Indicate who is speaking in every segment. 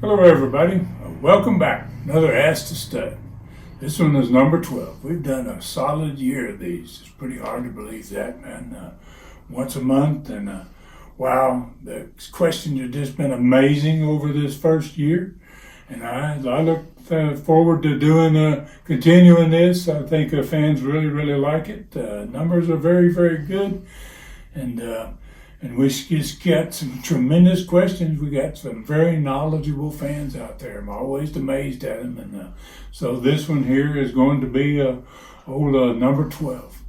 Speaker 1: Hello everybody, welcome back. Another Ask to Stud. This one is number 12. We've done a solid year of these. It's pretty hard to believe that, man. Once a month, and wow, the questions have just been amazing over this first year. And I look forward to continuing this. I think fans really like it. Numbers are very good. And we just got some tremendous questions. We got some very knowledgeable fans out there. I'm always amazed at them. And so this one here is going to be number 12.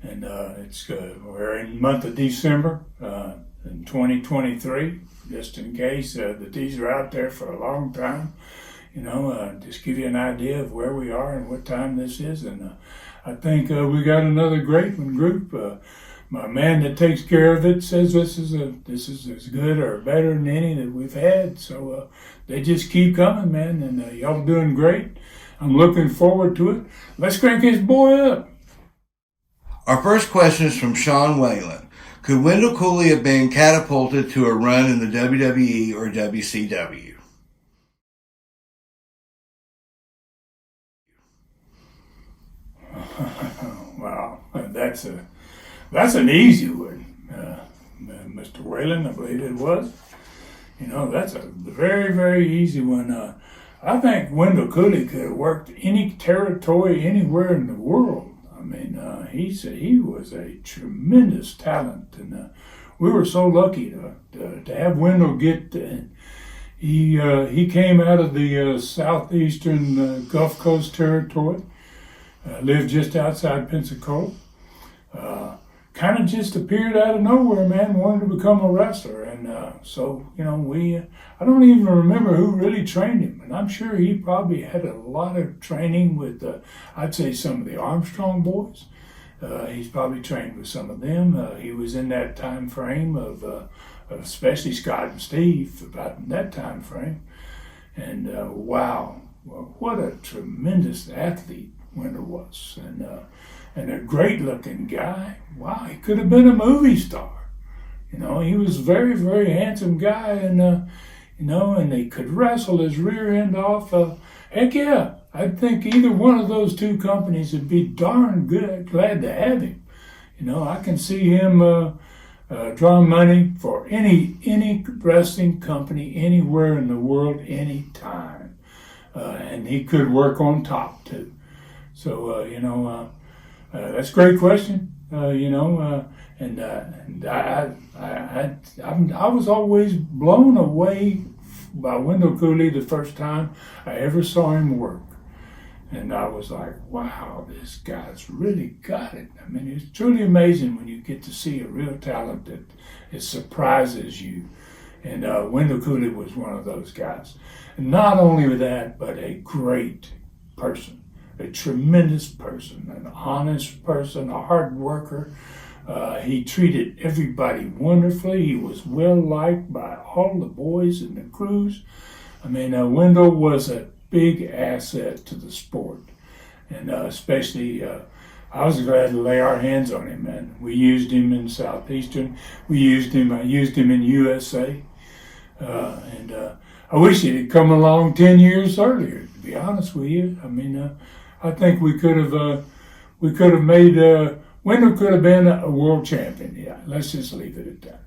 Speaker 1: And we're in the month of December in 2023, just in case that these are out there for a long time. Just give you an idea of where we are and what time this is. And I think we got another great one group. My man that takes care of it says this is as good or better than any that we've had. So they just keep coming, man, and y'all doing great. I'm looking forward to it. Let's crank this boy up.
Speaker 2: Our first question is from Sean Whalen. Could Wendell Kulie have been catapulted to a run in the WWE or WCW?
Speaker 1: Wow, that's an easy one, Mr. Whalen, I believe it was. That's a very easy one. I think Wendell Kulie could have worked any territory anywhere in the world. I mean, he was a tremendous talent, and we were so lucky to have Wendell get. He came out of the southeastern Gulf Coast territory, lived just outside Pensacola. Kind of just appeared out of nowhere, man, wanted to become a wrestler. And I don't even remember who really trained him. And I'm sure he probably had a lot of training with, I'd say, some of the Armstrong boys. He's probably trained with some of them. He was in that time frame of especially Scott and Steve, about in that time frame. And wow, what a tremendous athlete Wendell was. And a great-looking guy. Wow, he could have been a movie star. He was a very handsome guy, and and he could wrestle his rear end off. Heck yeah, I think either one of those two companies would be darn glad to have him. I can see him drawing money for any wrestling company anywhere in the world, anytime, and he could work on top too. So that's a great question, and I was always blown away by Wendell Kulie the first time I ever saw him work, and I was like, wow, this guy's really got it. I mean, it's truly amazing when you get to see a real talent that it surprises you, and Wendell Kulie was one of those guys. And not only that, but a great person. A tremendous person, an honest person, a hard worker. He treated everybody wonderfully. He was well liked by all the boys and the crews. I mean, Wendell was a big asset to the sport, and especially I was glad to lay our hands on him. Man, we used him in Southeastern. I used him in USA, and I wish he had come along 10 years earlier. To be honest with you, I mean. I think we could have made, Wendell could have been a world champion. Yeah, let's just leave it at that.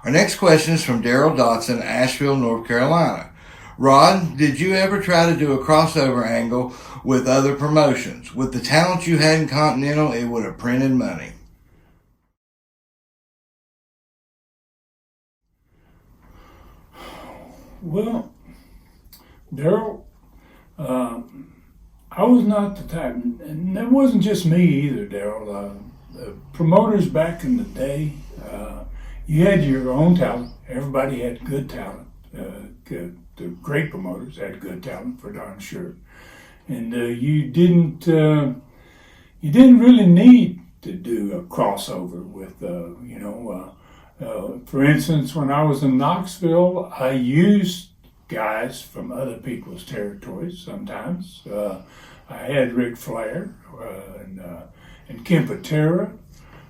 Speaker 2: Our next question is from Daryl Dotson, Asheville, North Carolina. Rod, did you ever try to do a crossover angle with other promotions? With the talent you had in Continental, it would have printed money.
Speaker 1: Well, Daryl, I was not the type, and it wasn't just me either, Daryl. The promoters back in the day, you had your own talent. Everybody had good talent. The great promoters had good talent, for darn sure. And you didn't really need to do a crossover with, for instance, when I was in Knoxville, I used guys from other people's territories sometimes. I had Ric Flair and Ken Patera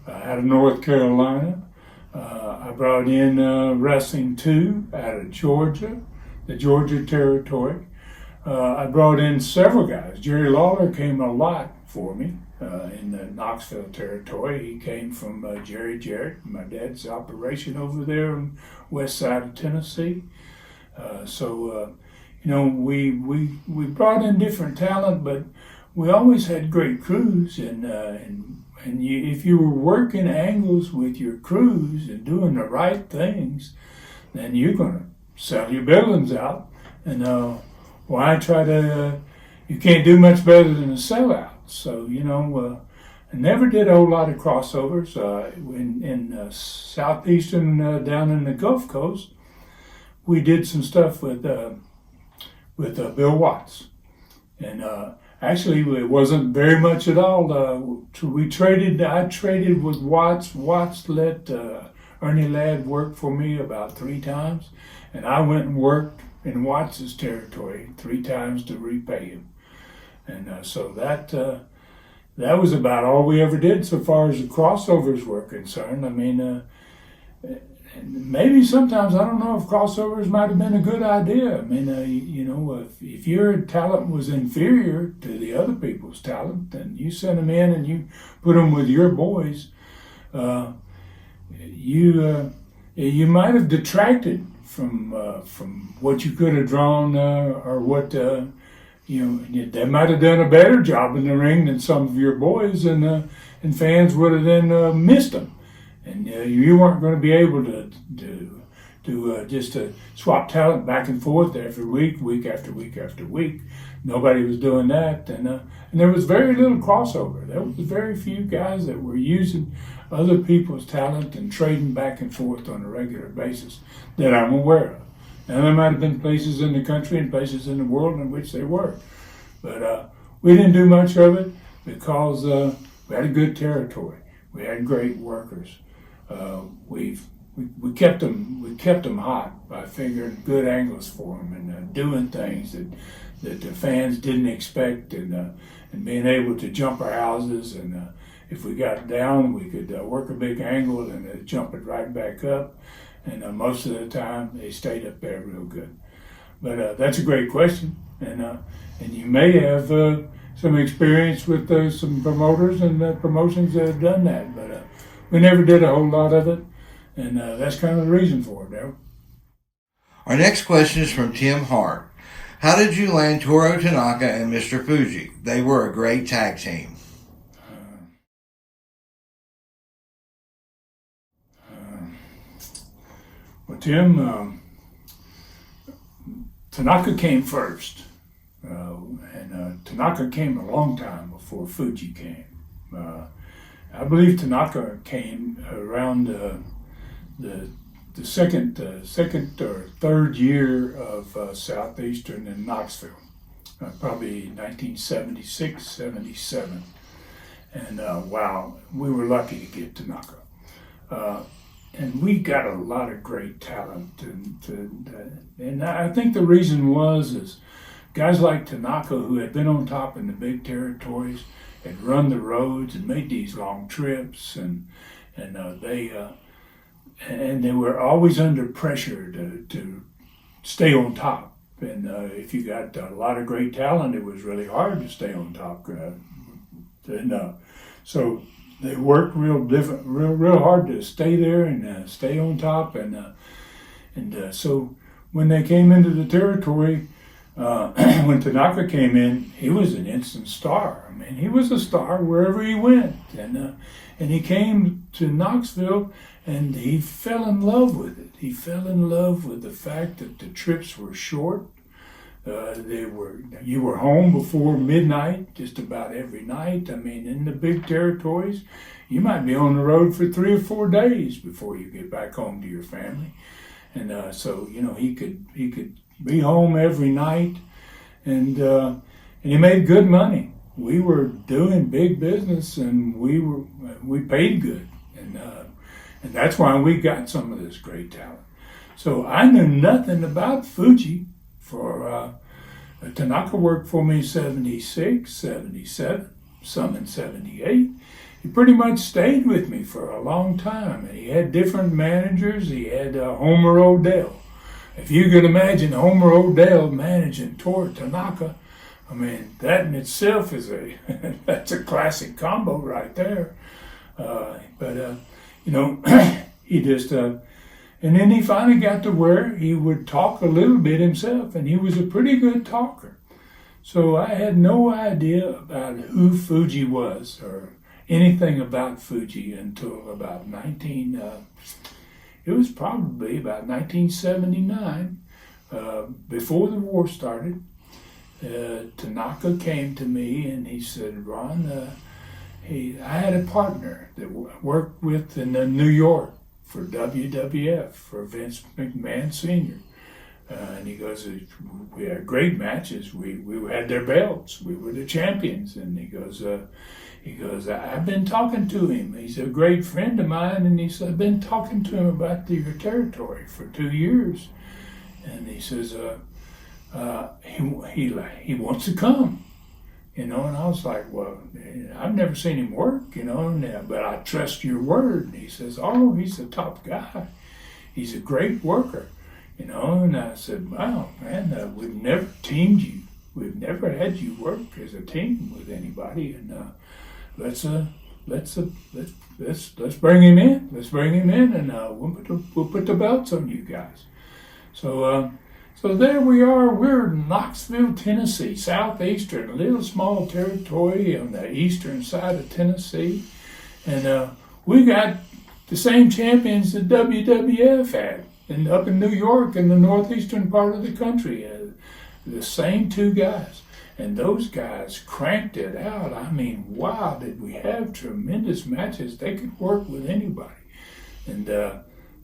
Speaker 1: out of North Carolina. I brought in Wrestling 2 out of Georgia. the Georgia Territory. I brought in several guys. Jerry Lawler came a lot for me in the Knoxville Territory. He came from Jerry Jarrett, my dad's operation over there on west side of Tennessee. We brought in different talent, but we always had great crews, if you were working angles with your crews and doing the right things, then you're going to sell your buildings out. And why try to? You can't do much better than a sellout. So I never did a whole lot of crossovers in southeastern down in the Gulf Coast. We did some stuff with Bill Watts, and actually it wasn't very much at all. I traded with Watts. Watts let Ernie Ladd work for me about 3 times, and I went and worked in Watts's territory 3 times to repay him. And so that was about all we ever did so far as the crossovers were concerned. I mean, maybe sometimes, I don't know if crossovers might have been a good idea. I mean, if your talent was inferior to the other people's talent, then you sent them in and you put them with your boys. You might have detracted from what you could have drawn, or what they might have done a better job in the ring than some of your boys, and fans would have then missed them. And you weren't going to be able to just swap talent back and forth every week after week after week. Nobody was doing that, and there was very little crossover. There was very few guys that were using other people's talent and trading back and forth on a regular basis that I'm aware of. Now, there might have been places in the country and places in the world in which they were, but we didn't do much of it because we had a good territory. We had great workers. We kept them hot by figuring good angles for them and doing things that the fans didn't expect, and being able to jump our houses, and if we got down, we could work a big angle and jump it right back up. And most of the time, they stayed up there real good. But that's a great question, and you may have some experience with some promoters and promotions that have done that, but we never did a whole lot of it, and that's kind of the reason for it, Daryl.
Speaker 2: Our next question is from Tim Hart. How did you land Toro Tanaka and Mr. Fuji? They were a great tag team.
Speaker 1: Well, Tim, Tanaka came first, and Tanaka came a long time before Fuji came. I believe Tanaka came around the second or third year of Southeastern in Knoxville, probably 1976, 77. And wow, we were lucky to get Tanaka. And we got a lot of great talent, and I think the reason is guys like Tanaka, who had been on top in the big territories, had run the roads and made these long trips, and they were always under pressure to stay on top. And if you got a lot of great talent, it was really hard to stay on top. So they worked real hard to stay there and stay on top. And so when they came into the territory, when Tanaka came in, he was an instant star. I mean, he was a star wherever he went. And he came to Knoxville, and he fell in love with it. He fell in love with the fact that the trips were short. You were home before midnight just about every night. I mean, in the big territories, you might be on the road for 3 or 4 days before you get back home to your family. And so he could be home every night, and he made good money. We were doing big business, and we paid good, and that's why we got some of this great talent. So I knew nothing about Fuji. For Tanaka worked for me 76, 77, some in 78. He pretty much stayed with me for a long time. And he had different managers. He had Homer Odell, if you could imagine Homer Odell managing Toro Tanaka, I mean, that in itself is that's a classic combo right there. You know, he just, and then he finally got to where he would talk a little bit himself, and he was a pretty good talker. So I had no idea about who Fuji was or anything about Fuji until about it was probably about 1979, before the war started. Tanaka came to me and he said, Ron, I had a partner that worked with in New York for WWF, for Vince McMahon Sr. And he goes, we had great matches. We had their belts. We were the champions. And he goes, I've been talking to him. He's a great friend of mine. And he said, I've been talking to him about your territory for 2 years. And he says, he wants to come, you know. And I was like, well, I've never seen him work, you know, but I trust your word. And he says, oh, he's a top guy. He's a great worker, you know. And I said, wow, man, we've never teamed you. We've never had you work as a team with anybody. And let's bring him in. Let's bring him in, and we'll put the belts on you guys. So there we are. We're in Knoxville, Tennessee, southeastern, a little small territory on the eastern side of Tennessee. And we got the same champions that WWF had, and up in New York in the northeastern part of the country. The same two guys. And those guys cranked it out. I mean, wow, did we have tremendous matches. They could work with anybody. And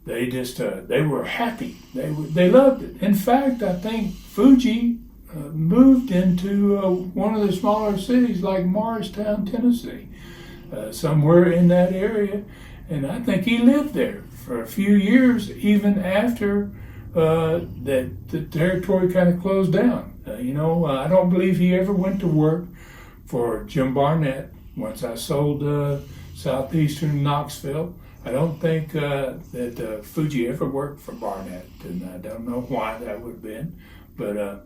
Speaker 1: they were happy. They loved it. In fact, I think Fuji moved into one of the smaller cities like Morristown, Tennessee, somewhere in that area. And I think he lived there for a few years, even after that the territory kind of closed down. I don't believe he ever went to work for Jim Barnett. Once I sold southeastern Knoxville, I don't think that Fuji ever worked for Barnett, and I don't know why that would have been. But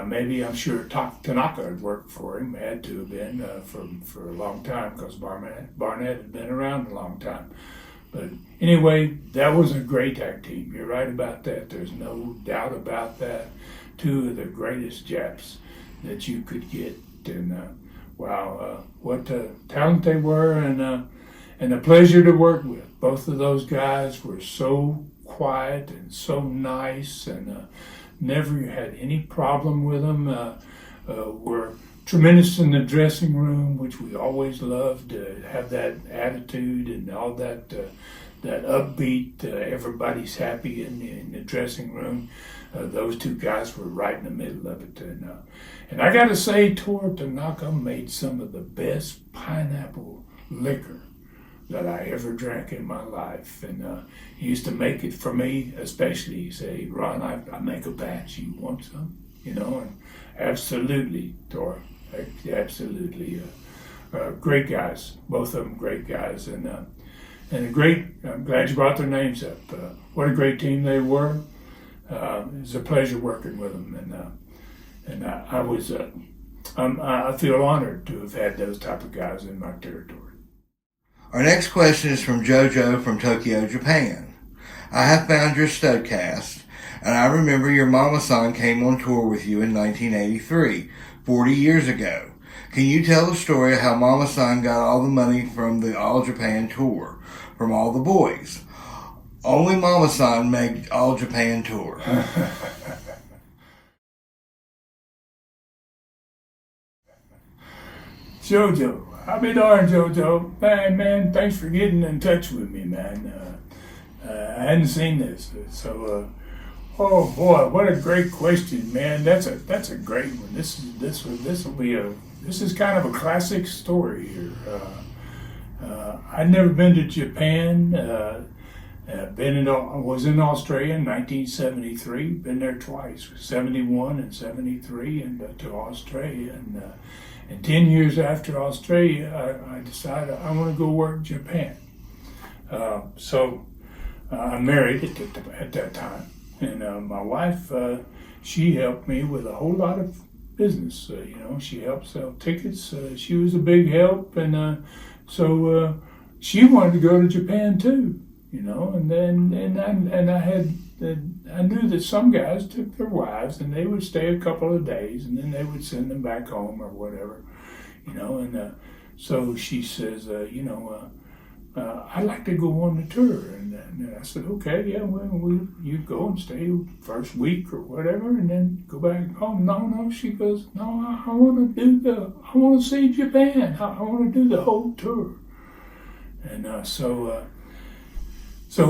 Speaker 1: maybe I'm sure Tanaka had worked for him, had to have been for a long time, because Barnett had been around a long time. But anyway, that was a great tag team. You're right about that. There's no doubt about that. Two of the greatest Japs that you could get, and wow, what talent they were, and a pleasure to work with. Both of those guys were so quiet and so nice, and never had any problem with them. Were tremendous in the dressing room, which we always loved to have that attitude and all that upbeat, everybody's happy in the dressing room. Those two guys were right in the middle of it. And I got to say, Toro Tanaka made some of the best pineapple liquor that I ever drank in my life. And he used to make it for me, especially. He'd say, Ron, I make a batch. You want some? You know, and absolutely, Toro. Absolutely. Great guys. Both of them great guys. And I'm glad you brought their names up. What a great team they were. It was a pleasure working with them. And I feel honored to have had those type of guys in my territory.
Speaker 2: Our next question is from JoJo from Tokyo, Japan. I have found your studcast, and I remember your Mama-san came on tour with you in 1983, 40 years ago. Can you tell the story of how Mama-san got all the money from the All Japan tour, from all the boys? Only Mama-san made All Japan tour.
Speaker 1: JoJo. I'll be darned, JoJo. Man, thanks for getting in touch with me, man. I hadn't seen this, so oh boy, what a great question, man. That's a great one. This is kind of a classic story here. I'd never been to Japan. I was in Australia in 1973. Been there twice, 71 and 73, and to Australia. And 10 years after Australia, I decided I want to go work in Japan. So I'm married at that time. And my wife, she helped me with a whole lot of business. You know, she helped sell tickets. She was a big help, and so she wanted to go to Japan too. You know, and I knew that some guys took their wives and they would stay a couple of days and then they would send them back home or whatever. You know, and so she says, I'd like to go on the tour. And I said, okay, yeah, well, you go and stay first week or whatever, and then go back home. No, she goes, no, I want to see Japan. I want to do the whole tour. And so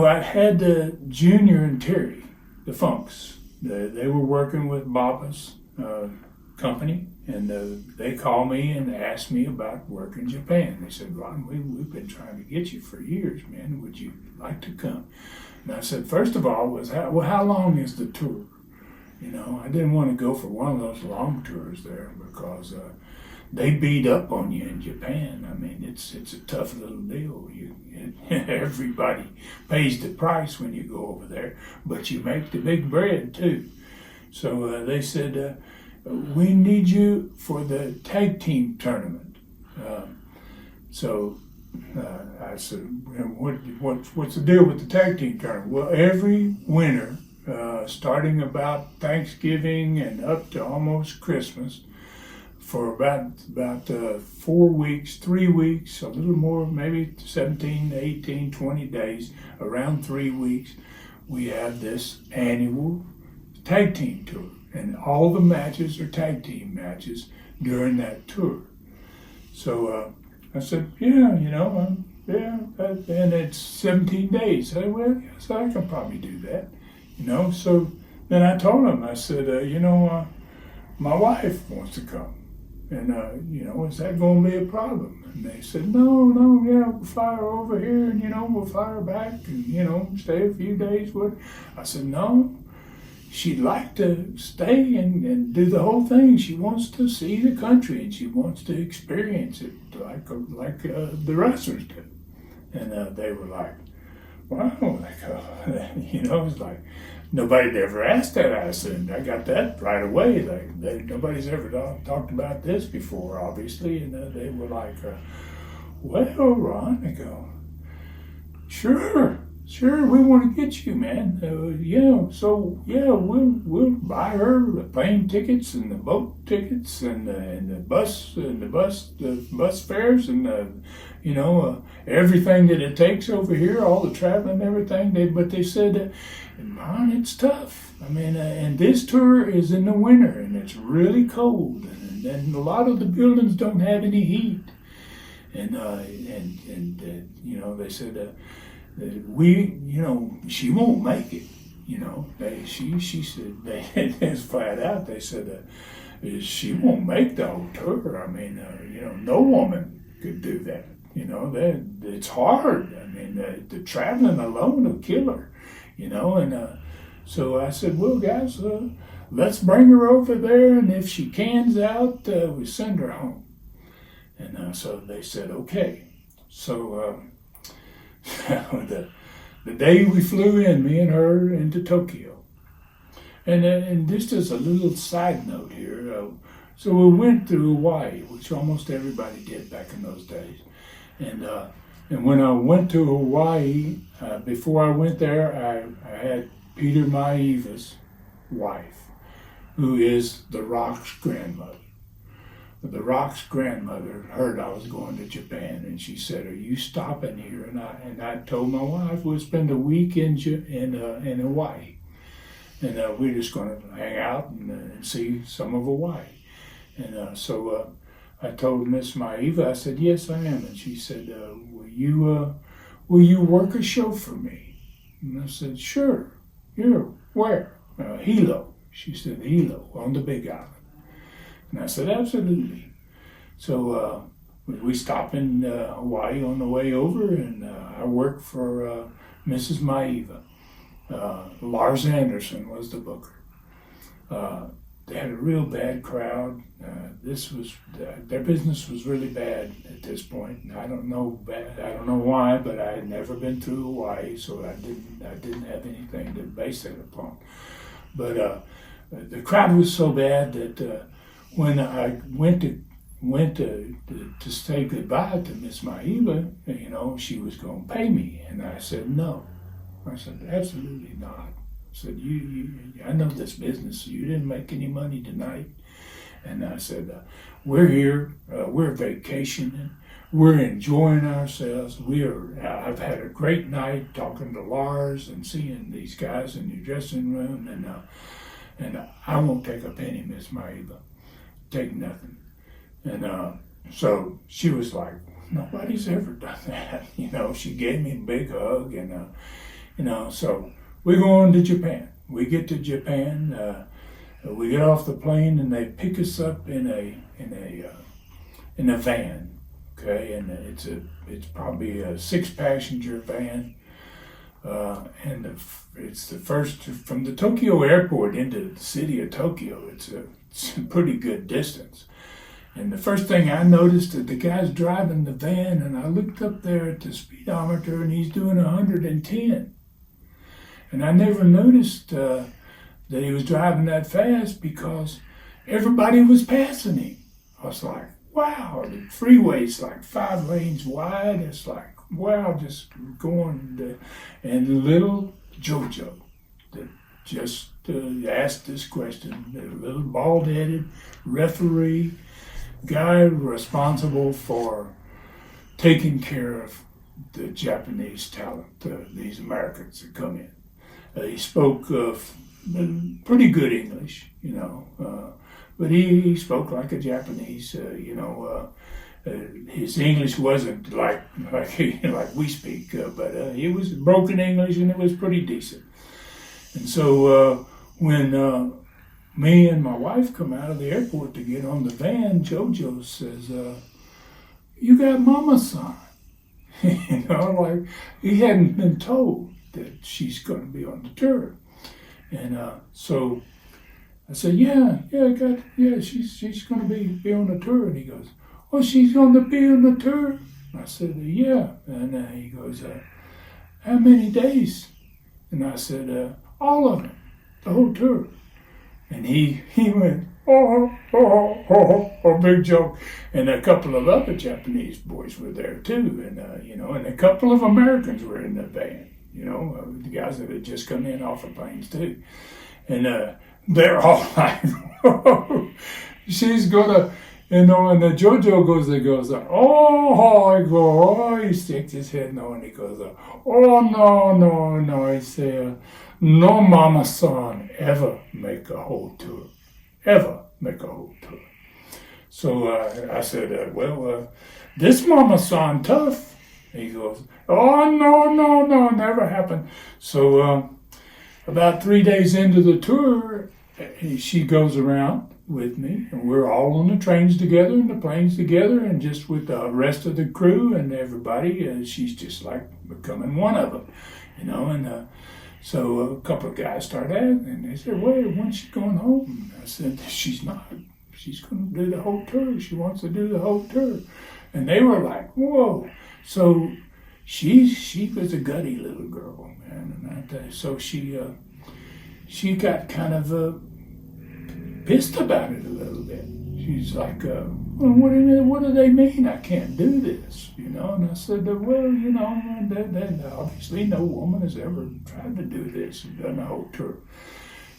Speaker 1: I had Junior and Terry, the Funks. They were working with Baba's company, and they called me and asked me about work in Japan. They said, Ron, we've been trying to get you for years, man. Would you like to come? And I said, first of all, how long is the tour? You know, I didn't want to go for one of those long tours there because they beat up on you in Japan. I mean, it's a tough little deal. Everybody pays the price when you go over there, but you make the big bread too. So they said, we need you for the tag team tournament. I said, what's the deal with the tag team tournament? Well, every winter, starting about Thanksgiving and up to almost Christmas, for about 4 weeks, 3 weeks, a little more, maybe 17, 18, 20 days, around 3 weeks, we have this annual tag team tour. And all the matches are tag team matches during that tour. So I said, and it's 17 days. I said, well, yes, I can probably do that. You know, so then I told him, I said, my wife wants to come. And, is that going to be a problem? And they said, no, we'll fly her over here and, we'll fly her back and, stay a few days with her. I said, no, she'd like to stay and do the whole thing. She wants to see the country and she wants to experience it like the wrestlers do. And they were like, wow, it's like, nobody ever asked that. I said, I got that right away. Nobody's ever talked about this before, obviously. And they were like, well, Ron, I go, sure, we want to get you, man. We'll buy her the plane tickets and the boat tickets and the bus fares and everything that it takes over here, all the traveling and everything. But they said, Ron, it's tough. I mean, and this tour is in the winter and it's really cold, and a lot of the buildings don't have any heat, and they said. She won't make it. She said, it's flat out. They said, she won't make the whole tour. I mean, no woman could do that. It's hard. I mean, the traveling alone will kill her. So I said, well, guys, let's bring her over there, and if she cans out, we send her home. And so they said, okay. So. The day we flew in, me and her, into Tokyo. And just as a little side note here, so we went to Hawaii, which almost everybody did back in those days. And when I went to Hawaii, before I went there, I had Peter Maiva's wife, who is The Rock's grandmother. The Rock's grandmother heard I was going to Japan, and she said, "Are you stopping here?" And I told my wife we'll spend a week in Hawaii, and we're just going to hang out and see some of Hawaii. And so I told Miss Maiva, I said, "Yes, I am." And she said, "Will you work a show for me?" And I said, "Sure." "Here, where?" "Hilo." She said, "Hilo, on the Big Island." And I said, absolutely. So we stopped in Hawaii on the way over, and I worked for Mrs. Maiva. Lars Anderson was the booker. they had a real bad crowd. Their business was really bad at this point. I don't know why, but I had never been through Hawaii, so I didn't have anything to base it upon. But the crowd was so bad that when I went to say goodbye to Miss Maiva, she was going to pay me, and I said no. I said absolutely not. I said I know this business. You didn't make any money tonight, and I said we're here, we're vacationing, we're enjoying ourselves. I've had a great night talking to Lars and seeing these guys in your dressing room, and I won't take a penny, Miss Maiva. Take nothing. And so she was like, nobody's ever done that. She gave me a big hug, and so we're going to Japan. We get to Japan, we get off the plane, and they pick us up in a van. Okay, and it's probably a 6-passenger van, and it's the first from the Tokyo airport into the city of Tokyo. It's a pretty good distance. And the first thing I noticed that the guy's driving the van, and I looked up there at the speedometer, and he's doing 110. And I never noticed that he was driving that fast because everybody was passing him. I was like, wow, the freeway's like 5 lanes wide. It's like, wow, just going. And little JoJo that just asked this question, the little bald-headed referee, guy responsible for taking care of the Japanese talent, these Americans that come in. He spoke pretty good English, but he spoke like a Japanese, his English wasn't like we speak, but it was broken English, and it was pretty decent. And so when me and my wife come out of the airport to get on the van, JoJo says, you got Mama's son. Like he hadn't been told that she's going to be on the tour. And so I said, she's going to be on the tour. And he goes, oh, she's going to be on the tour? I said, yeah. And he goes, how many days? And I said, all of them, the whole tour. And he went, oh, big joke. And a couple of other Japanese boys were there too. And, and a couple of Americans were in the van, the guys that had just come in off the planes too. And they're all like, whoa, she's gonna, and the JoJo goes, oh, I go, oh, he sticks his head no, and he goes, oh, no, he say, no Mama-san ever make a whole tour. Ever make a whole tour. So I said, this Mama-san tough. He goes, oh, no, never happened. So about 3 days into the tour, she goes around with me, and we're all on the trains together and the planes together, and just with the rest of the crew and everybody, she's just like becoming one of them, and so a couple of guys started asking, and they said, when's she going home? And I said, she's not. She's going to do the whole tour. She wants to do the whole tour. And they were like, whoa. So she was a gutty little girl, man. And so she got kind of pissed about it a little bit. She's like, what do they mean I can't do this? And I said, that obviously no woman has ever tried to do this and done the whole tour.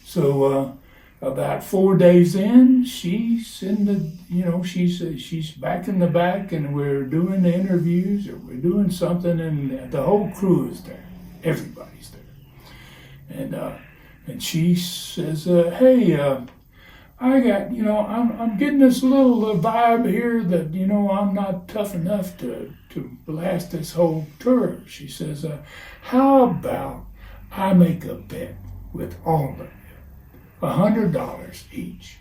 Speaker 1: So about 4 days in, she's in the, she's back in the back, and we're doing the interviews, or we're doing something, and the whole crew is there. Everybody's there. And she says, hey, I got, I'm getting this little vibe here that, I'm not tough enough to last this whole tour. She says, how about I make a bet with all of you, $100 each,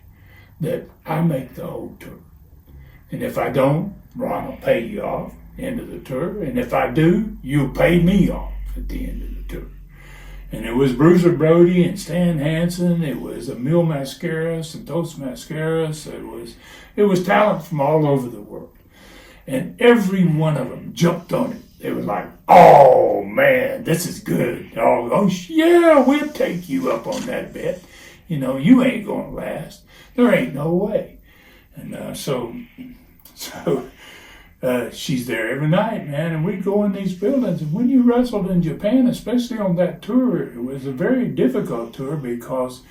Speaker 1: that I make the whole tour. And if I don't, Ron will pay you off end of the tour. And if I do, you'll pay me off at the end of the tour. And it was Bruiser Brody and Stan Hansen. It was Emil Mascaras and Dos Mascaras. It was talent from all over the world. And every one of them jumped on it. They were like, oh, man, this is good. Oh, yeah, we'll take you up on that bet. You ain't going to last. There ain't no way. And so she's there every night, man, and we go in these buildings. And when you wrestled in Japan, especially on that tour, it was a very difficult tour because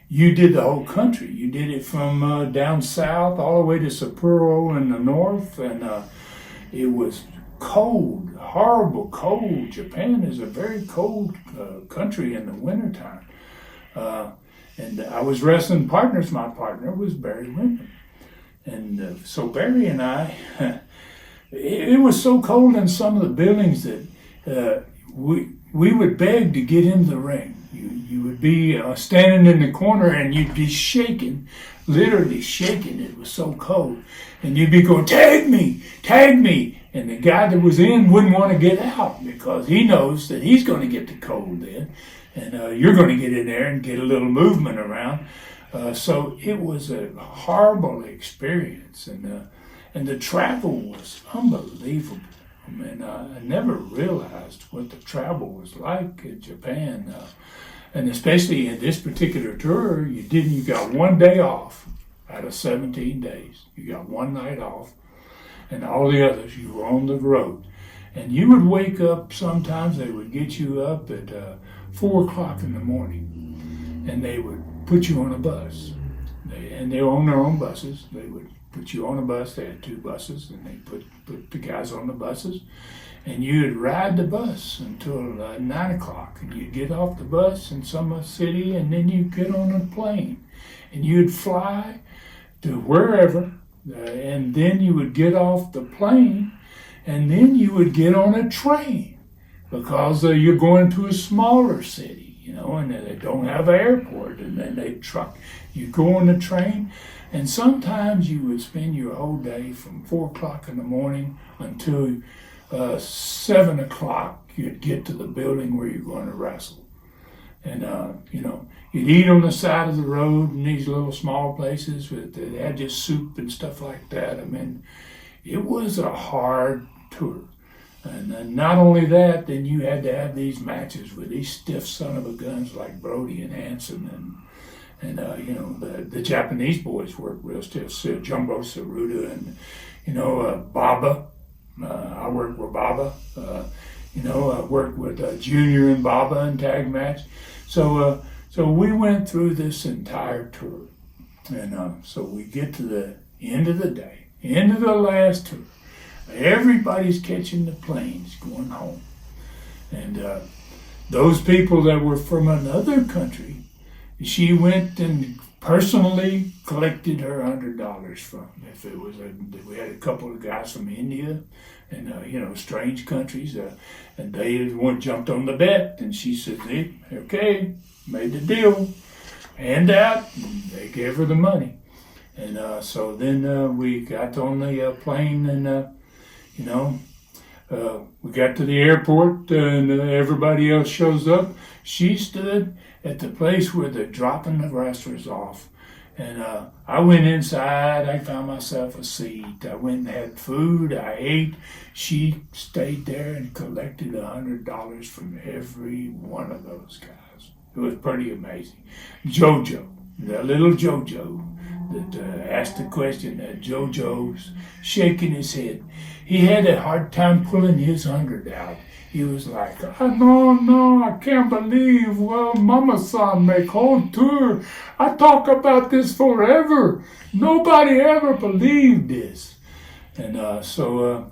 Speaker 1: you did the whole country. You did it from down south all the way to Sapporo in the north, and it was cold, horrible cold. Japan is a very cold country in the wintertime. And I was wrestling partners. My partner was Barry Windham. And so Barry and I, it was so cold in some of the buildings that we would beg to get into the ring. You would be standing in the corner and you'd be shaking, literally shaking. It was so cold. And you'd be going, tag me, tag me. And the guy that was in wouldn't want to get out because he knows that he's going to get the cold then. And you're going to get in there and get a little movement around. So it was a horrible experience. And the travel was unbelievable. I mean, I never realized what the travel was like in Japan. And especially in this particular tour, you got 1 day off out of 17 days. You got one night off. And all the others, you were on the road. And you would wake up, sometimes they would get you up at 4 o'clock in the morning. And they would put you on a bus. They own their own buses. They would put you on a bus. They had 2 buses, and they put the guys on the buses. And you'd ride the bus until 9 o'clock. And you'd get off the bus in some city, and then you'd get on a plane. And you'd fly to wherever, and then you would get off the plane, and then you would get on a train because you're going to a smaller city. And they don't have an airport, and then they truck. You go on the train, and sometimes you would spend your whole day from 4 o'clock in the morning until 7 o'clock. You'd get to the building where you're going to wrestle. And, you'd eat on the side of the road in these little small places that had just soup and stuff like that. I mean, it was a hard tour. And not only that, then you had to have these matches with these stiff son of a guns like Brody and Hansen and the Japanese boys worked real stiff. Jumbo Tsuruta and Baba. I worked with Baba. I worked with Junior and Baba in tag match. So we went through this entire tour, and so we get to the end of the day, end of the last tour. Everybody's catching the planes going home. And those people that were from another country, she went and personally collected her $100 from. If it was we had a couple of guys from India and, strange countries, and they jumped on the bet, and she said, okay, made the deal, hand out, and they gave her the money. And so then we got on the plane, and we got to the airport, and everybody else shows up. She stood at the place where they're dropping the wrestlers off. And I went inside. I found myself a seat. I went and had food. I ate. She stayed there and collected $100 from every one of those guys. It was pretty amazing. JoJo, the little JoJo that asked the question, that JoJo's shaking his head. He had a hard time pulling his 100 out. He was like, no, I can't believe, Mama-san make whole tour. I talk about this forever. Nobody ever believed this. And so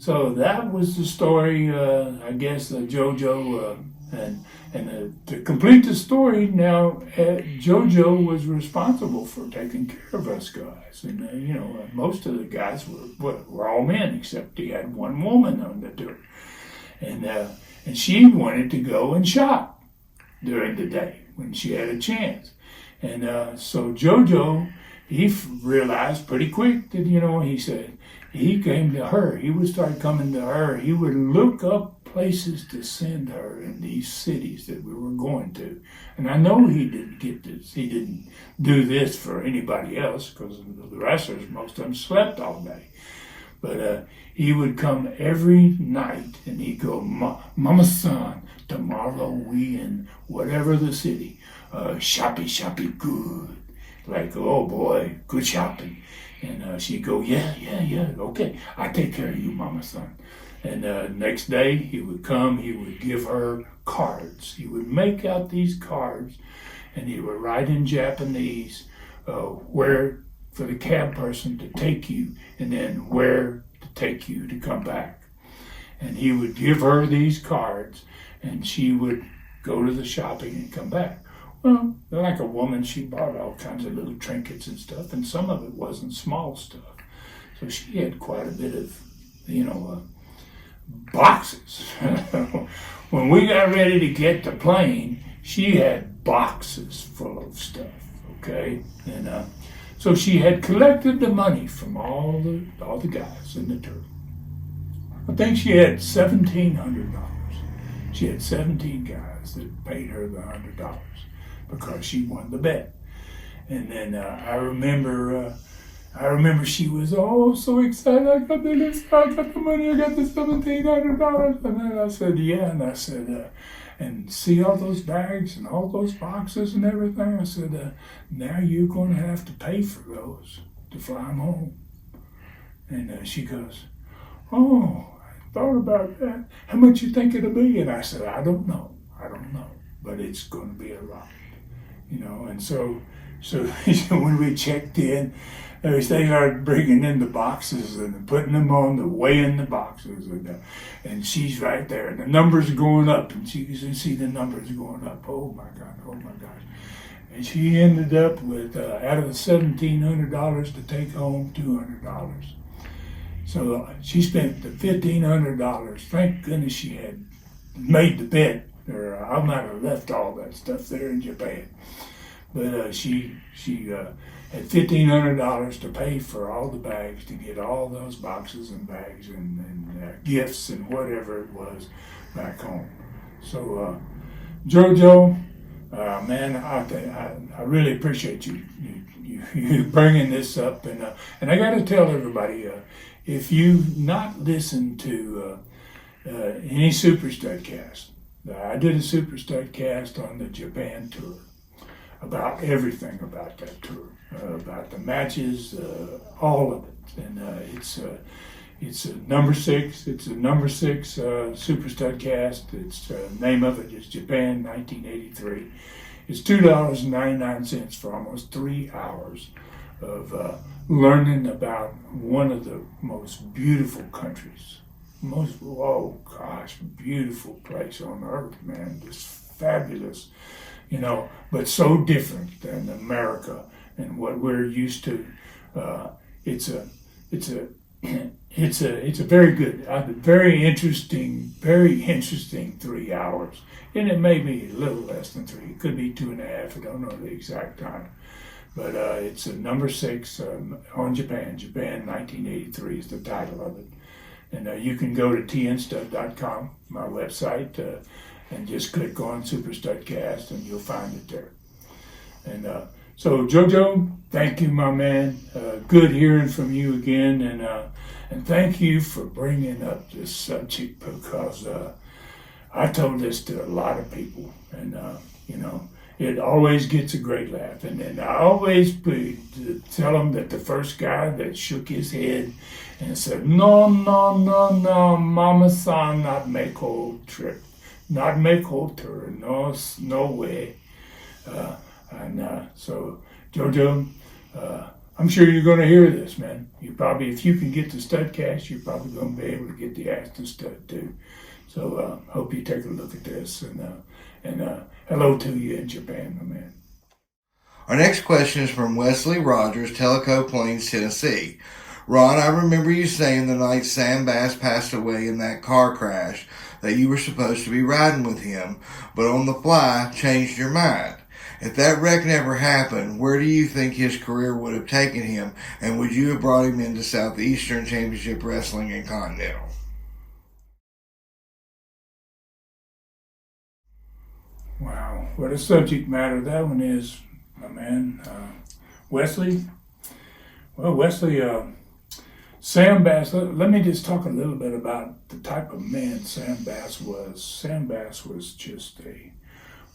Speaker 1: that was the story, I guess, JoJo. And to complete the story, now JoJo was responsible for taking care of us guys. And, most of the guys were all men, except he had one woman on the tour. And she wanted to go and shop during the day when she had a chance. And so JoJo, he realized pretty quick that, he said, he came to her. He would start coming to her. He would look up places to send her in these cities that we were going to. And I know he didn't get this. He didn't do this for anybody else because the wrestlers, most of them slept all day. But he would come every night and he'd go, Mama son, tomorrow we in whatever the city, shoppy good. Like, oh boy, good shopping. And she'd go, yeah, okay, I take care of you, Mama son. And next day he would come, he would give her cards. He would make out these cards and he would write in Japanese where for the cab person to take you and then where to take you to come back. And he would give her these cards and she would go to the shopping and come back. Well, like a woman, she bought all kinds of little trinkets and stuff, and some of it wasn't small stuff. So she had quite a bit of, boxes. When we got ready to get the plane, she had boxes full of stuff, okay? And so she had collected the money from all the guys in the tour. I think she had $1,700. She had 17 guys that paid her the $100 because she won the bet. And then I remember she was so excited. I got the money. I got the $1,700. And then I said, yeah. And I said, and see all those bags and all those boxes and everything. I said, now you're going to have to pay for those to fly them home. And she goes, oh, I thought about that. How much you think it'll be? And I said, I don't know, but it's going to be a lot. And so when we checked in, they started bringing in the boxes and putting them on the weighing the boxes, and she's right there, and the numbers are going up, and she can see the numbers going up. Oh my gosh! And she ended up with out of the $1,700 to take home $200. So she spent the $1,500. Thank goodness she had made the bet, or I might have left all that stuff there in Japan. But she had $1,500 to pay for all the bags, to get all those boxes and bags and gifts and whatever it was back home. So JoJo, man, I really appreciate you bringing this up, and I got to tell everybody, if you've not listened to any Super Stud cast, I did a Super Stud cast on the Japan tour about everything about that tour, about the matches, all of it, and it's a number 6. It's a number 6 Super Stud cast. It's name of it is Japan 1983. It's $2.99 for almost 3 hours of learning about one of the most beautiful countries, beautiful place on earth, man, just fabulous, but so different than America and what we're used to. It's a very good, very interesting 3 hours, and it may be a little less than 3. It could be 2.5. I don't know the exact time. But it's a number 6 on Japan. Japan 1983 is the title of it. And you can go to tnstud.com, my website, and just click on Super Studcast and you'll find it there. And so JoJo, thank you, my man. Good hearing from you again. And thank you for bringing up this subject, because I told this to a lot of people. And, it always gets a great laugh. And then I always tell them that the first guy that shook his head and said, no, Mama-san, not make whole trip, not make whole tour, no way. So, JoJo, I'm sure you're going to hear this, man. You probably, if you can get the Studcast, you're probably going to be able to get the Aston Stud too. So, hope you take a look at this, and hello to you in Japan, my man.
Speaker 2: Our next question is from Wesley Rogers, Tellico Plains, Tennessee. Ron, I remember you saying the night Sam Bass passed away in that car crash that you were supposed to be riding with him, but on the fly changed your mind. If that wreck never happened, where do you think his career would have taken him, and would you have brought him into Southeastern Championship Wrestling and Continental?
Speaker 1: what the subject matter of that one is, my man, Wesley. Well, Wesley, Sam Bass, let me just talk a little bit about the type of man Sam Bass was. Sam Bass was just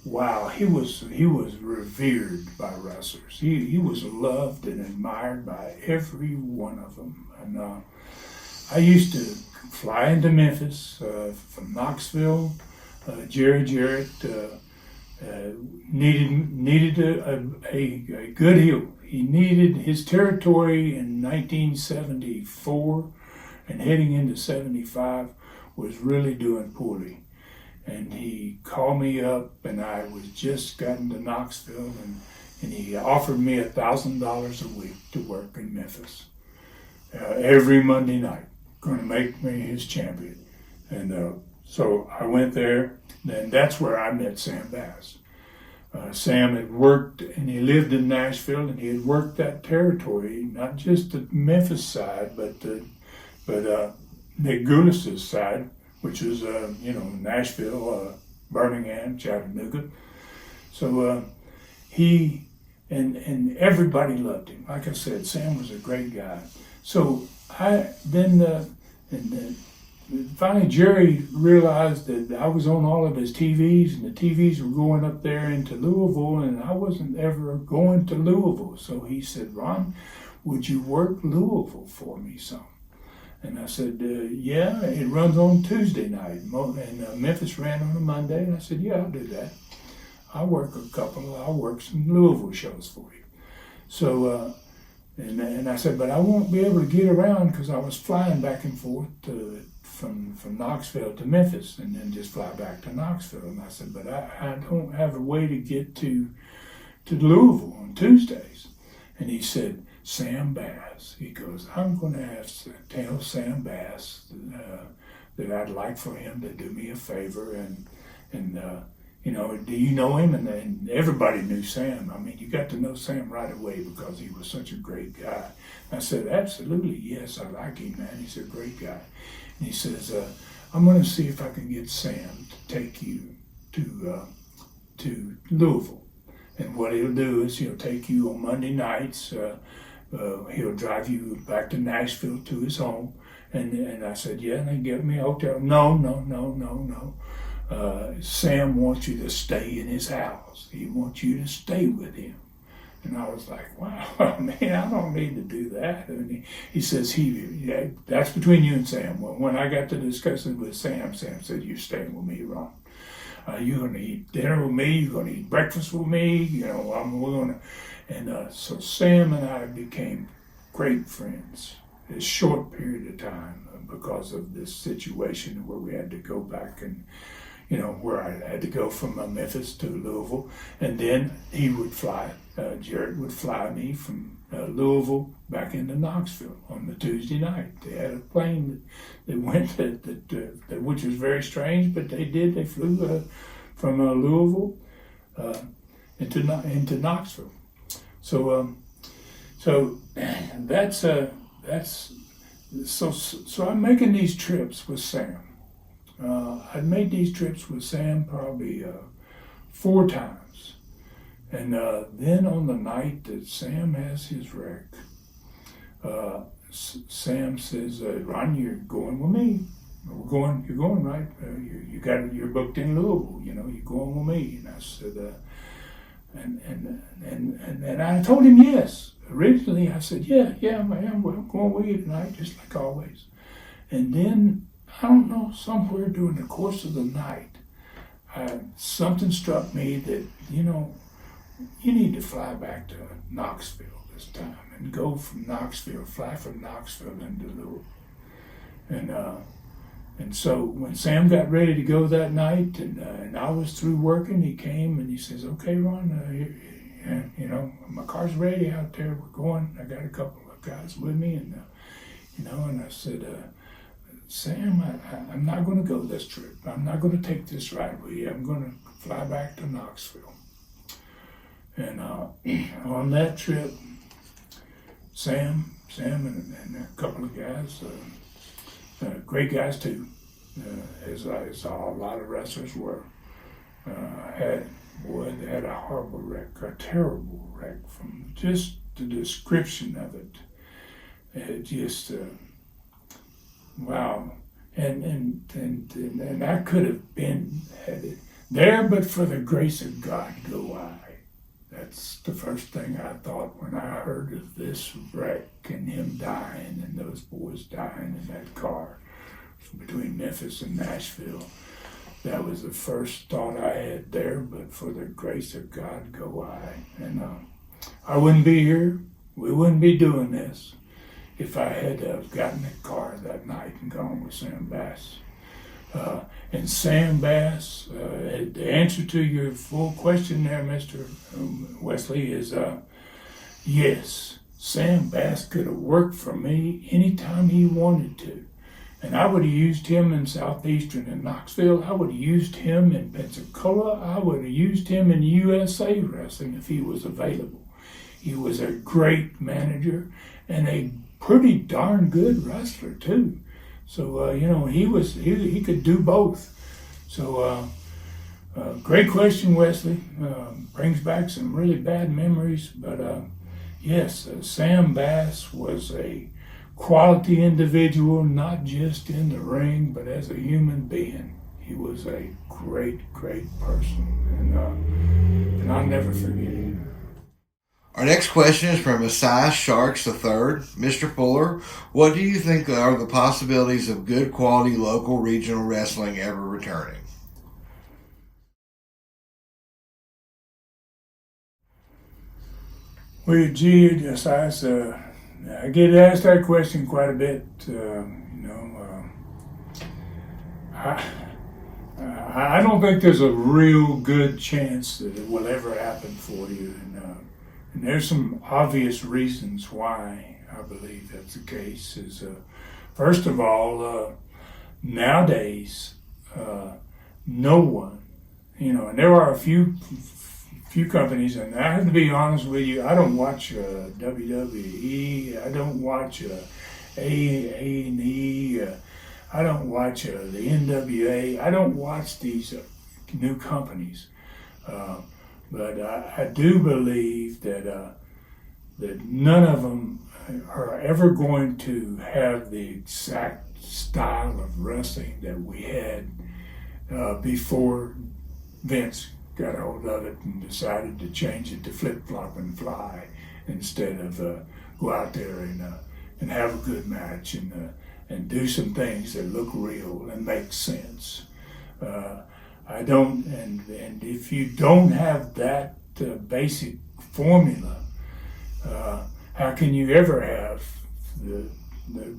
Speaker 1: wow, he was revered by wrestlers. He was loved and admired by every one of them. And I used to fly into Memphis from Knoxville. Jerry Jarrett needed a good heel. He needed his territory in 1974 and heading into 75 was really doing poorly. And he called me up, and I was just gotten to Knoxville, and he offered me $1,000 a week to work in Memphis every Monday night, going to make me his champion. And so I went there, and that's where I met Sam Bass. Sam had worked, and he lived in Nashville, and he had worked that territory, not just the Memphis side, but Nick Goulis's side, which was, Nashville, Birmingham, Chattanooga. So he, and everybody loved him. Like I said, Sam was a great guy. So finally Jerry realized that I was on all of his TVs, and the TVs were going up there into Louisville, and I wasn't ever going to Louisville. So he said, Ron, would you work Louisville for me some? And I said, yeah, it runs on Tuesday night. And Memphis ran on a Monday. And I said, yeah, I'll do that. I'll work some Louisville shows for you. So, and I said, but I won't be able to get around because I was flying back and forth from Knoxville to Memphis and then just fly back to Knoxville. And I said, but I don't have a way to get to Louisville on Tuesdays. And he said, Sam Bass. He goes, I'm going to tell Sam Bass that I'd like for him to do me a favor and do you know him? And everybody knew Sam. I mean, you got to know Sam right away because he was such a great guy. And I said, absolutely, yes, I like him, man. He's a great guy. And he says, I'm going to see if I can get Sam to take you to Louisville. And what he'll do is he'll take you on Monday nights. He'll drive you back to Nashville to his home. And I said, yeah, and they give me a hotel. No. Sam wants you to stay in his house. He wants you to stay with him. And I was like, wow, man, I don't need to do that. And he says, that's between you and Sam. Well, when I got to discussing with Sam said, you're staying with me, Ron. You're going to eat dinner with me. You're going to eat breakfast with me. We're going to. And so Sam and I became great friends. A short period of time because of this situation where we had to go back and, where I had to go from Memphis to Louisville. And then he would fly, Jared would fly me from Louisville back into Knoxville on the Tuesday night. They had a plane that went, which was very strange, but they flew from Louisville into Knoxville. So so I'm making these trips with Sam. I'd made these trips with Sam probably 4 times. And then on the night that Sam has his wreck, Sam says, Ron, you're going with me. You're going, right? You're booked in Louisville, you're going with me. And I said, and I told him yes. Originally, I said, yeah, I'm going with you tonight, just like always. And then, I don't know, somewhere during the course of the night, something struck me that, you need to fly back to Knoxville this time and go from Knoxville, fly from Knoxville into Louisville. And so when Sam got ready to go that night and I was through working, he came and he says, okay, Ron, my car's ready out there. We're going. I got a couple of guys with me. And, and I said, Sam, I'm not going to go this trip. I'm not going to take this ride with you. I'm going to fly back to Knoxville. And on that trip, Sam and a couple of guys, great guys too, as a lot of wrestlers were, boy, they had a horrible wreck, a terrible wreck. From just the description of it, it just wow. And I could have been had it there, but for the grace of God go I. That's the first thing I thought when I heard of this wreck and him dying and those boys dying in that car between Memphis and Nashville. That was the first thought I had there, but for the grace of God go I. And I wouldn't be here. We wouldn't be doing this if I had gotten in the car that night and gone with Sam Bass. And Sam Bass, the answer to your full question there, Mr. Wesley, is yes. Sam Bass could have worked for me anytime he wanted to. And I would have used him in Southeastern and Knoxville. I would have used him in Pensacola. I would have used him in USA Wrestling if he was available. He was a great manager and a pretty darn good wrestler too. So he could do both. So great question, Wesley. Brings back some really bad memories. But yes, Sam Bass was a quality individual, not just in the ring, but as a human being. He was a great, great person, and I'll never forget him.
Speaker 2: Our next question is from Messiah Sharks III. Mr. Fuller, what do you think are the possibilities of good quality local regional wrestling ever returning?
Speaker 1: Well, gee, I get asked that question quite a bit. I don't think there's a real good chance that it will ever happen for you. And there's some obvious reasons why I believe that's the case. First of all, nowadays, no one, and there are a few companies, and I have to be honest with you, I don't watch WWE, I don't watch A&E, I don't watch the NWA, I don't watch these new companies. But I do believe that none of them are ever going to have the exact style of wrestling that we had before Vince got hold of it and decided to change it to flip, flop, and fly instead of go out there and have a good match and do some things that look real and make sense. I don't, and if you don't have that basic formula, how can you ever have the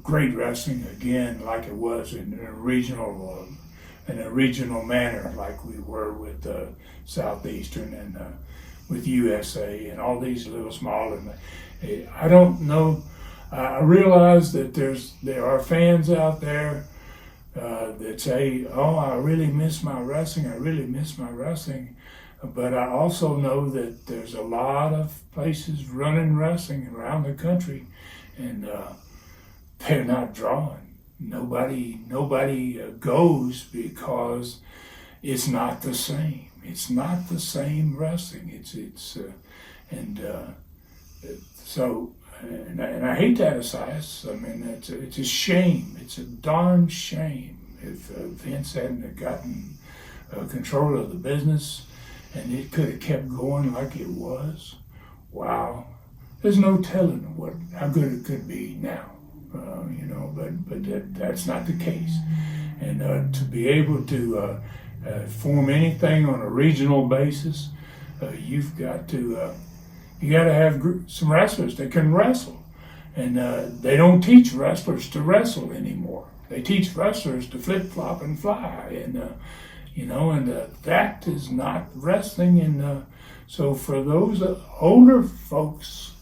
Speaker 1: great wrestling again like it was in a regional manner, like we were with Southeastern and with USA and all these little small? And I don't know. I realize that there are fans out there that say, "Oh, I really miss my wrestling. I really miss my wrestling." But I also know that there's a lot of places running wrestling around the country, and they're not drawing. Nobody goes because it's not the same. It's not the same wrestling. And I hate that, Asias. I mean, it's a shame. It's a darn shame if Vince hadn't gotten control of the business and it could have kept going like it was. Wow, there's no telling how good it could be now. But that's not the case. And to be able to form anything on a regional basis, you've got to. You got to have some wrestlers that can wrestle. And they don't teach wrestlers to wrestle anymore. They teach wrestlers to flip, flop, and fly. And, that is not wrestling. And so for those older folks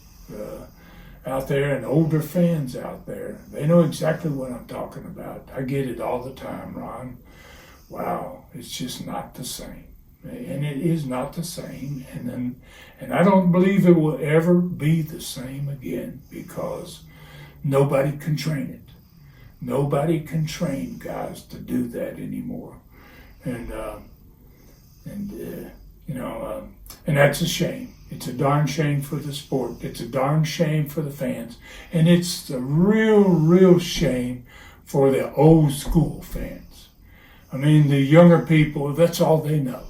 Speaker 1: out there and older fans out there, they know exactly what I'm talking about. I get it all the time, Ron. Wow, it's just not the same. And it is not the same, and I don't believe it will ever be the same again because nobody can train it. Nobody can train guys to do that anymore, and And that's a shame. It's a darn shame for the sport. It's a darn shame for the fans. And it's a real shame for the old school fans. I mean, the younger people, that's all they know.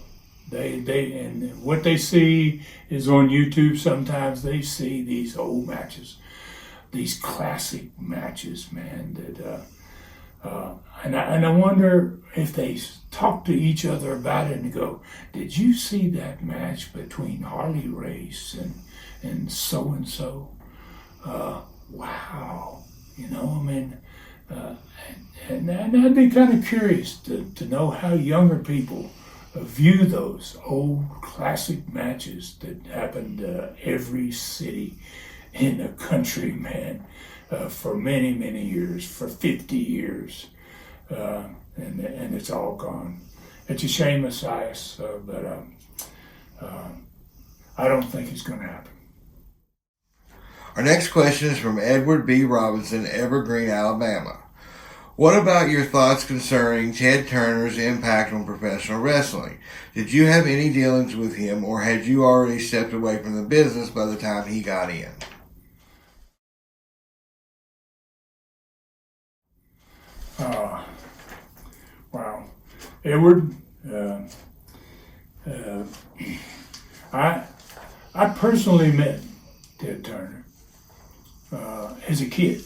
Speaker 1: And what they see is on YouTube. Sometimes they see these old matches, these classic matches, man, and I wonder if they talk to each other about it and go, did you see that match between Harley Race and so-and-so? Wow. And I'd be kind of curious to know how younger people view those old classic matches that happened every city in the country, man, for many years, for 50 years. And it's all gone. It's a shame, Messias, but I don't think it's going to happen.
Speaker 2: Our next question is from Edward B. Robinson, Evergreen, Alabama. What about your thoughts concerning Ted Turner's impact on professional wrestling? Did you have any dealings with him, or had you already stepped away from the business by the time he got in?
Speaker 1: Wow. Edward, I personally met Ted Turner as a kid.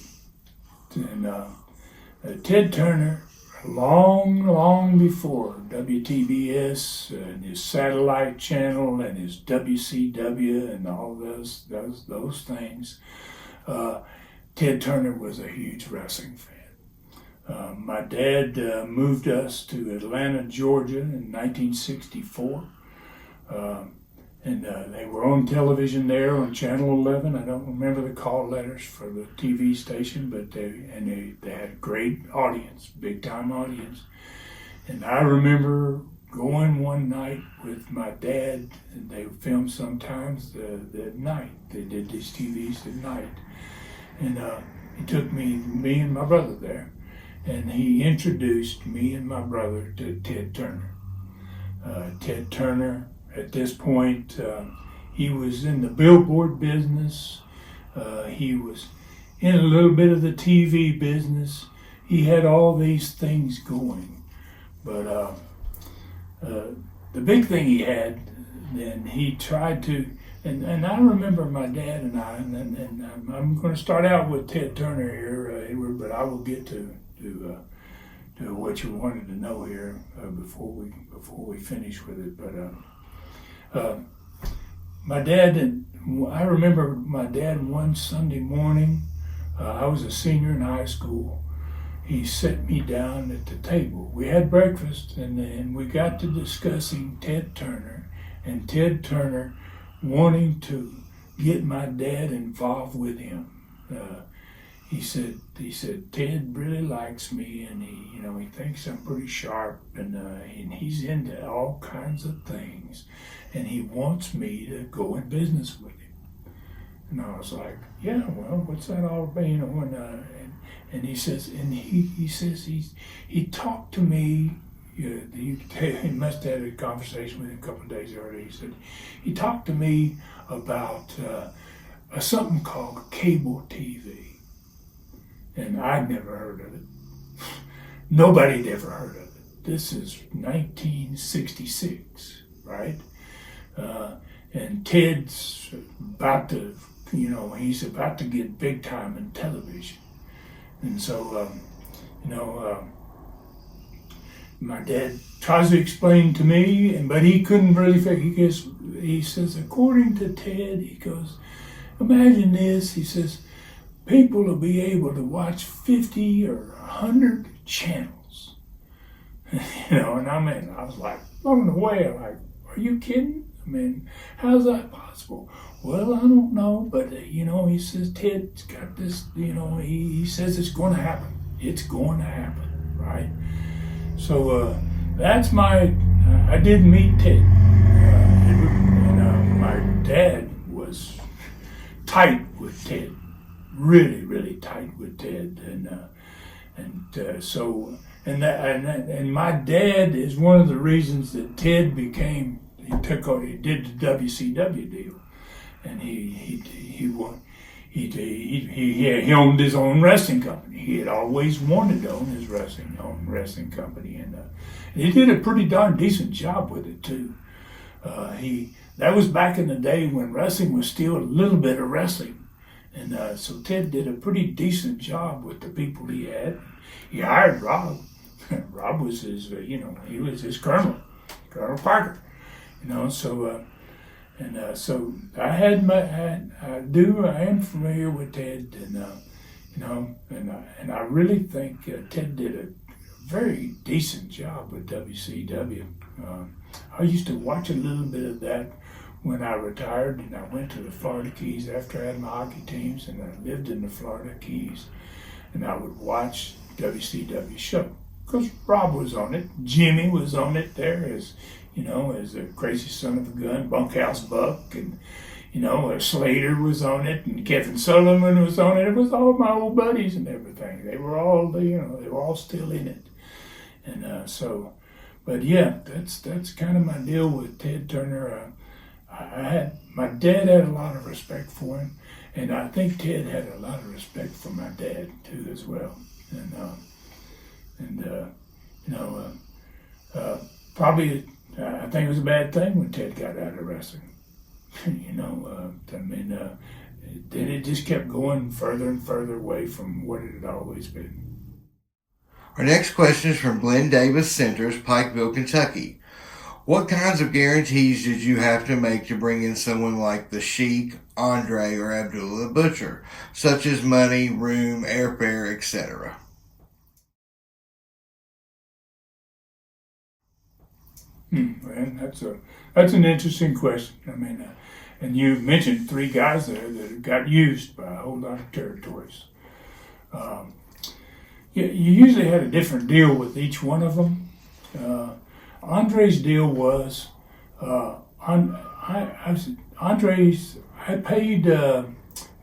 Speaker 1: And Ted Turner, long before WTBS and his satellite channel and his WCW and all those things, Ted Turner was a huge wrestling fan. My dad moved us to Atlanta, Georgia in 1964. And they were on television there on Channel 11. I don't remember the call letters for the TV station, but they had a great audience, big time audience. And I remember going one night with my dad, and they filmed sometimes at night. They did these TVs at night. And he took me and my brother there, and he introduced me and my brother to Ted Turner. Ted Turner, at this point, he was in the billboard business. He was in a little bit of the TV business. He had all these things going. But the big thing he had, then he tried to, and I remember my dad and I, and I'm going to start out with Ted Turner here, Edward, but I will get to what you wanted to know here before we finish with it. But my dad, I remember my dad one Sunday morning, I was a senior in high school. He set me down at the table. We had breakfast, and we got to discussing Ted Turner, and Ted Turner wanting to get my dad involved with him. He said Ted really likes me, and he thinks I'm pretty sharp, and he's into all kinds of things, and he wants me to go in business with him. And I was like, yeah, well, what's that all about? And he says, he talked to me. He must have had a conversation with him a couple of days earlier. He said he talked to me about something called cable TV. And I'd never heard of it. Nobody'd ever heard of it. This is 1966, right? And Ted's about to, he's about to get big time in television. And so, my dad tries to explain to me, but he couldn't really figure. He says, according to Ted, he goes, imagine this, he says, people will be able to watch 50 or 100 channels. And I was like blown away. I'm like, are you kidding? I mean, how's that possible? Well, I don't know, but he says Ted's got this, he says it's going to happen. It's going to happen, right? So that's I did meet Ted. My dad was tight with Ted. Really tight with Ted, and my dad is one of the reasons that Ted became he did the WCW deal, and he won. He owned his own wrestling company. He had always wanted to own his own wrestling company, and he did a pretty darn decent job with it too. That was back in the day when wrestling was still a little bit of wrestling, and so Ted did a pretty decent job with the people he had. He hired Rob. Rob was his, he was his Colonel Parker, So I am familiar with Ted, and I really think Ted did a very decent job with WCW. I used to watch a little bit of that when I retired, and I went to the Florida Keys after I had my hockey teams, and I lived in the Florida Keys, and I would watch WCW show because Rob was on it, Jimmy was on it there as a crazy son of a gun, Bunkhouse Buck, and Slater was on it, and Kevin Sullivan was on it. It was all my old buddies and everything. They were all, they were all still in it, and But yeah, that's kind of my deal with Ted Turner. My dad had a lot of respect for him, and I think Ted had a lot of respect for my dad too as well. Probably I think it was a bad thing when Ted got out of wrestling. Then it just kept going further and further away from what it had always been.
Speaker 2: Our next question is from Glenn Davis Centers, Pikeville, Kentucky. What kinds of guarantees did you have to make to bring in someone like the Sheik, Andre, or Abdullah the Butcher, such as money, room, airfare, etc.?
Speaker 1: Well, that's an interesting question. And you mentioned three guys there that got used by a whole lot of territories. You usually had a different deal with each one of them. Andre's deal was, I paid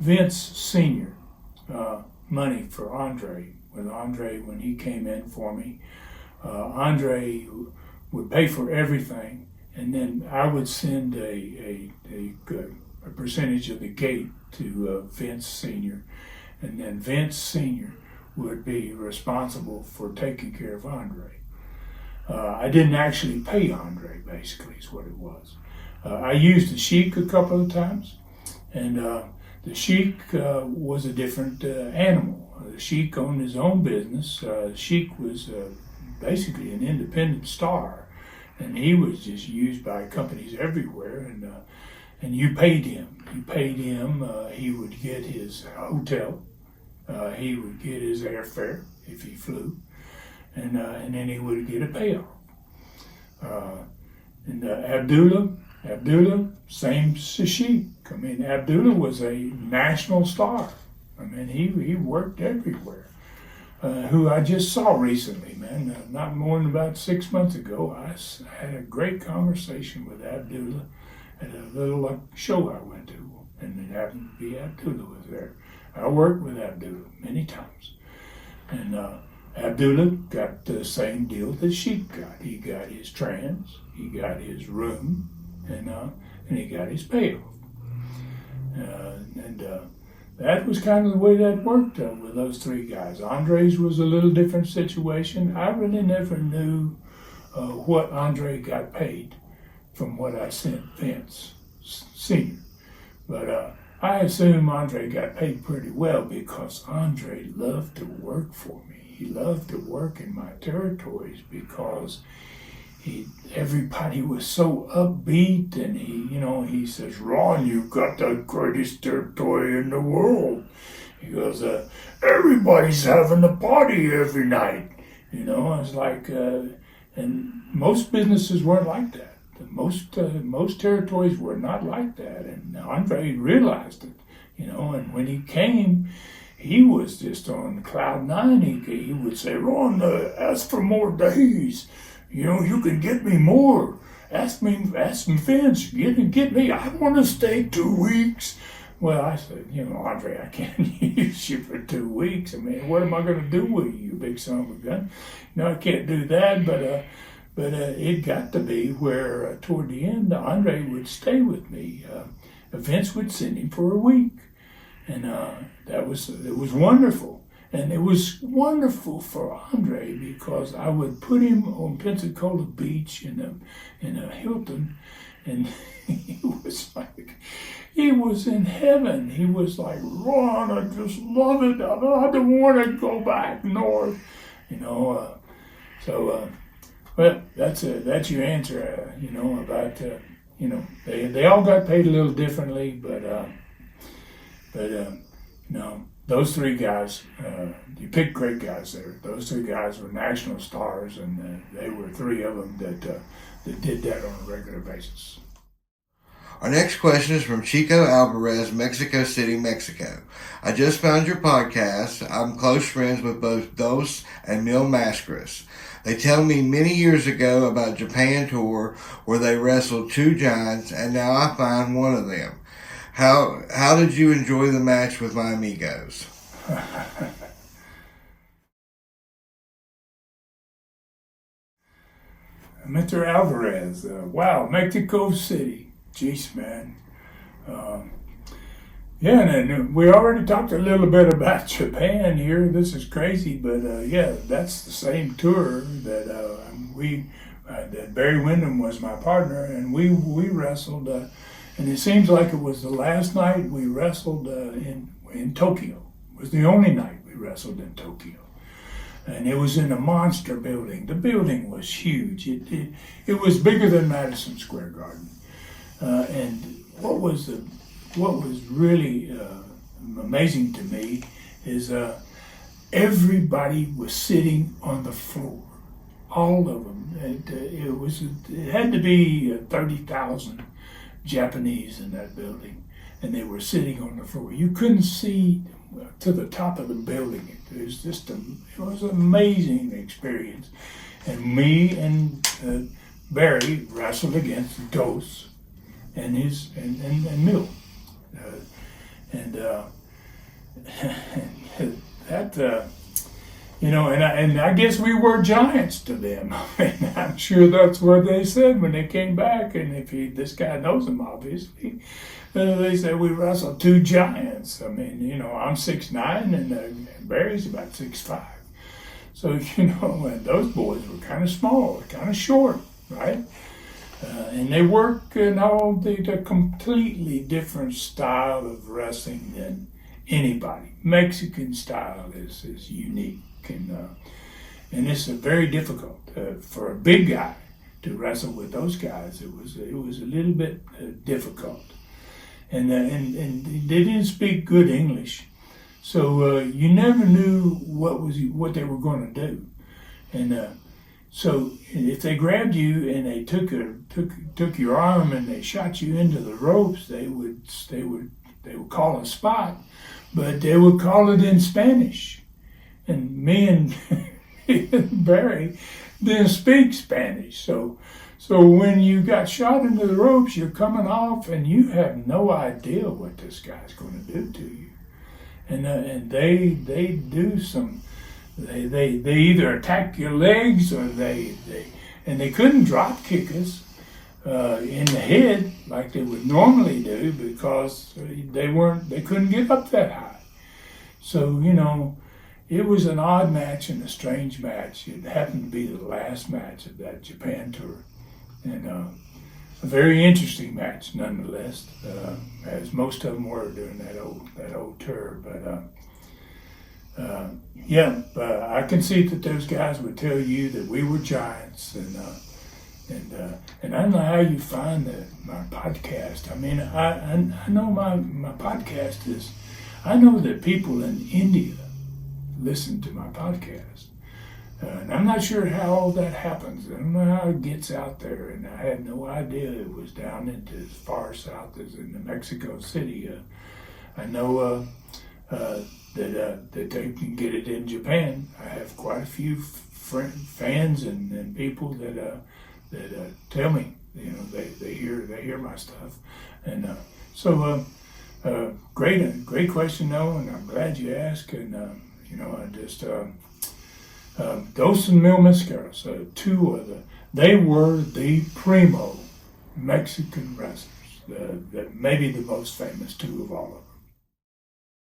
Speaker 1: Vince Sr. Money for Andre when he came in for me. Andre would pay for everything, and then I would send a percentage of the gate to Vince Sr., and then Vince Sr. would be responsible for taking care of Andre. I didn't actually pay Andre, basically, is what it was. I used the Sheik a couple of times, and the Sheik was a different animal. The Sheik owned his own business. Sheik was basically an independent star, and he was just used by companies everywhere, and you paid him. He would get his hotel. He would get his airfare if he flew, and then he would get a payoff. Abdullah, same as Sheik. Abdullah was a national star. He worked everywhere. Who I just saw recently, man. Not more than about 6 months ago, I had a great conversation with Abdullah at a little show I went to, and it happened to be Abdullah was there. I worked with Abdullah many times, and Abdullah got the same deal that Sheik got. He got his trans, he got his room, and he got his payoff. That was kind of the way that worked with those three guys. Andre's was a little different situation. I really never knew what Andre got paid from what I sent Vince Sr. But I assume Andre got paid pretty well because Andre loved to work for me. He loved to work in my territories because everybody was so upbeat, and he says, "Ron, you've got the greatest territory in the world." He goes, "Everybody's having a party every night." It's like, and most businesses weren't like that. Most territories were not like that, and Andre realized it, and when he came, he was just on cloud nine. He would say, "Ron, ask for more days. You can get me more. Ask Vince, get me. I want to stay 2 weeks." Well, I said, "Andre, I can't use you for 2 weeks. What am I going to do with you, you big son of a gun? I can't do that, But it got to be where toward the end, Andre would stay with me. Vince would send him for a week, and it was wonderful. And it was wonderful for Andre because I would put him on Pensacola Beach in a Hilton, and he was in heaven. He was like, Ron, I just love it. I don't want to go back north, Well, that's your answer, about they all got paid a little differently, but those three guys, you picked great guys there. Those three guys were national stars, and they were three of them that did that on a regular basis.
Speaker 2: Our next question is from Chico Alvarez, Mexico City, Mexico. I just found your podcast. I'm close friends with both Dos and Mil Mascaras. They tell me many years ago about Japan tour where they wrestled two giants, and now I find one of them. How did you enjoy the match with my amigos?
Speaker 1: Mr. Alvarez, wow, Mexico City. Jeez, man. Yeah, and we already talked a little bit about Japan here. This is crazy, but that's the same tour that that Barry Windham was my partner, and we wrestled. And it seems like it was the last night we wrestled in Tokyo. It was the only night we wrestled in Tokyo. And it was in a monster building. The building was huge. It was bigger than Madison Square Garden. And what was really amazing to me is everybody was sitting on the floor, all of them. It had to be 30,000 Japanese in that building, and they were sitting on the floor. You couldn't see to the top of the building. It was an amazing experience. And me and Barry wrestled against Dos and Mil. And I guess we were giants to them. And I'm sure that's what they said when they came back. And this guy knows them, obviously, they said we wrestled two giants. I mean, I'm 6'9", and Barry's about 6'5". So, and those boys were kind of small, kind of short, right? And they work in the completely different style of wrestling than anybody. Mexican style is unique, and it's very difficult for a big guy to wrestle with those guys. It was a little bit difficult, and they didn't speak good English, so you never knew what they were going to do, and. So if they grabbed you and they took your arm and they shot you into the ropes, they would call a spot, but they would call it in Spanish. And me and Barry didn't speak Spanish, so when you got shot into the ropes, you're coming off and you have no idea what this guy's going to do to you, and they do some. They either attack your legs or they couldn't drop kick us in the head like they would normally do because they couldn't get up that high. So it was an odd match and a strange match. It happened to be the last match of that Japan tour, and a very interesting match nonetheless, as most of them were during that old tour, but. I can see that those guys would tell you that we were giants, and I don't know how you find my podcast. I mean, I know my podcast is. I know that people in India listen to my podcast, and I'm not sure how all that happens. I don't know how it gets out there, and I had no idea it was down into as far south as in Mexico City. I know. That they can get it in Japan. I have quite a few fans and people that tell me, they hear my stuff, and great question though, and I'm glad you asked, and I just Dos and Mil Mascaras, two of They were the primo Mexican wrestlers, maybe the most famous two of all of them.